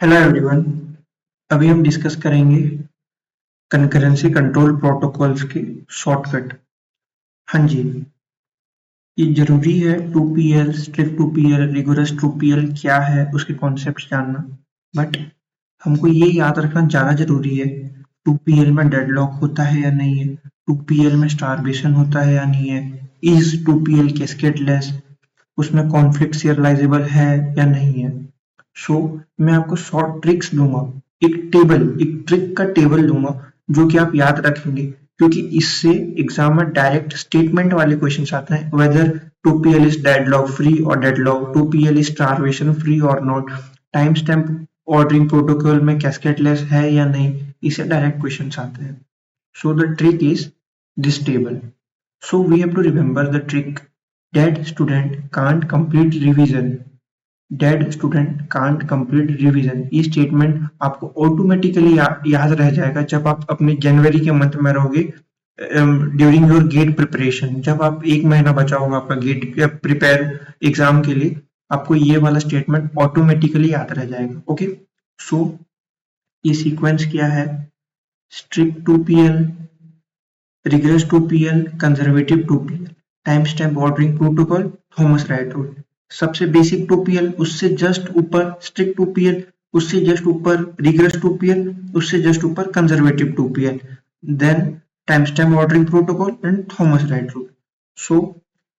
Hello everyone. अभी हम discuss करेंगे कंकरेंसी कंट्रोल प्रोटोकॉल्स के शॉर्टकट। हाँ जी, ये जरूरी है 2PL, strict 2PL, rigorous 2PL क्या है उसके कॉन्सेप्ट जानना। बट हमको ये याद रखना ज़्यादा जरूरी है 2PL में डेडलॉक होता है या नहीं है, 2PL में स्टारवेशन होता है या नहीं है, इज 2PL कैस्केडलेस, उसमें कॉन्फ्लिक्ट सीरियलाइजेबल है या नहीं है। मैं आपको शॉर्ट ट्रिक्स दूंगा, एक ट्रिक का टेबल दूंगा जो कि आप याद रखेंगे, क्योंकि इससे एग्जाम में डायरेक्ट स्टेटमेंट वाले क्वेश्चन आते हैं। Whether 2PL is deadlock free और deadlock, 2PL is starvation free और not, time stamp ordering protocol में कैस्केडलेस है या नहीं, इससे डायरेक्ट क्वेश्चन आते हैं। So the trick is this table. So we have to remember the trick. Dead student can't complete revision. Dead student can't complete revision. ये statement आपको automatically याद रह जाएगा जब आप अपने जनवरी के मंथ में रहोगे ड्यूरिंग योर गेट प्रिपरेशन। जब आप एक महीना बचा होगा आपका गेट प्रिपेयर एग्जाम के लिए, आपको ये वाला स्टेटमेंट ऑटोमेटिकली याद रह जाएगा। ओके, सो ये सीक्वेंस क्या है? Strict 2PL, rigorous 2PL, conservative 2PL, time stamp ordering protocol, Thomas write rule. सबसे बेसिक 2PL, उससे जस्ट ऊपर स्ट्रिक्ट 2PL, उससे जस्ट ऊपर रिगरस 2PL, उससे जस्ट ऊपर conservative 2PL, then time stamp ordering protocol and Thomas write rule. So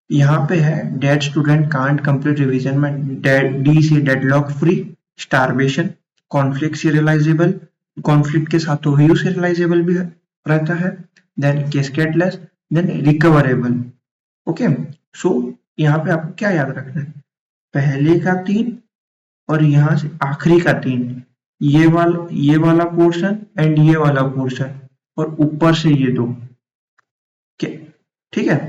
यहाँ पे है dead student can't complete revision में डी से deadlock free, starvation, conflict serializable, conflict के साथ तो ही सीरियलाइजेबल भी रहता है, then cascadeless, then recoverable. Okay, so यहाँ पे आपको क्या याद रखना है? पहले का 3 और यहाँ से आखिरी का 3, ये वाला पोर्शन एंड ये वाला पोर्शन, और ऊपर से ये 2। ठीक है,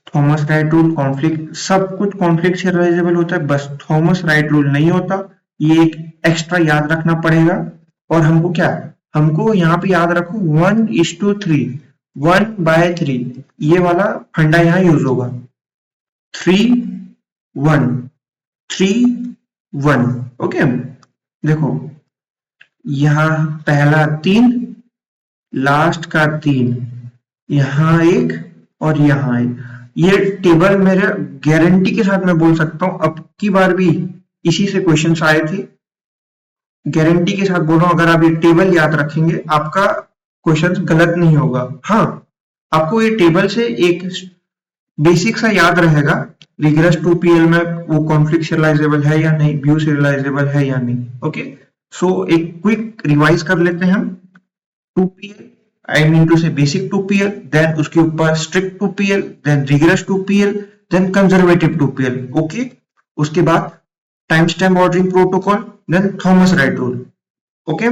थॉमस राइट रूल, कॉन्फ्लिक्ट, सब कुछ कॉन्फ्लिक्ट सीरियलाइजेबल होता है, बस थॉमस राइट रूल नहीं होता। ये एक एक्स्ट्रा याद रखना पड़ेगा। और हमको क्या है, हमको यहाँ पे याद रखो 1:3, 1/3, ये वाला फंडा यहाँ यूज होगा। 3 1 3 1। ओके, देखो यहाँ पहला 3, लास्ट का 3, यहाँ 1 और यहाँ 1। ये टेबल मेरे गारंटी के साथ मैं बोल सकता हूँ, अब की बार भी इसी से क्वेश्चन आए थे। गारंटी के साथ बोल रहा हूँ, अगर आप ये टेबल याद रखेंगे आपका क्वेश्चन गलत नहीं होगा। हाँ, आपको ये टेबल से एक बेसिक सा याद रहेगा, रिगरस 2PL में वो कॉन्फ्लिक्ट सीरियलाइजेबल है या नहीं, व्यू सीरियलाइजेबल है या नहीं। ओके, सो एक क्विक रिवाइज कर लेते हैं हम। 2PL, आई मीन टू से बेसिक 2PL, देन उसके ऊपर strict 2PL, then rigorous 2PL, then conservative 2PL। Okay, उसके बाद time stamp ordering protocol, then Thomas write rule. Okay,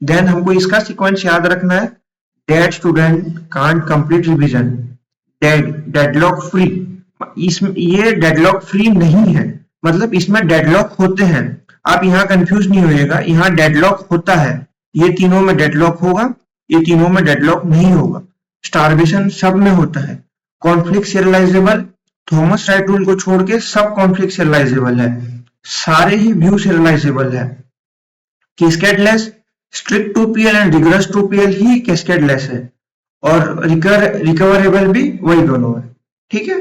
then हमको इसका सीक्वेंस याद रखना है, dead student can't complete revision, deadlock free. इसमें ये डेडलॉक फ्री नहीं है, मतलब इसमें डेडलॉक होते हैं। आप यहाँ कंफ्यूज नहीं होइएगा, यहाँ डेडलॉक होता है, ये तीनों में डेडलॉक होगा, ये तीनों में डेडलॉक नहीं होगा। स्टारवेशन सब में होता है। Conflict serialisable, Thomas write rule को छोड़ के सब कॉन्फ्लिक्ट सीरियलाइजेबल है, सारे ही व्यू सीरियलाइजेबल है। Cascadeless, strict 2PL and rigorous 2PL he cascadeless है, और रिकवरेबल भी वही दोनों है। ठीक है,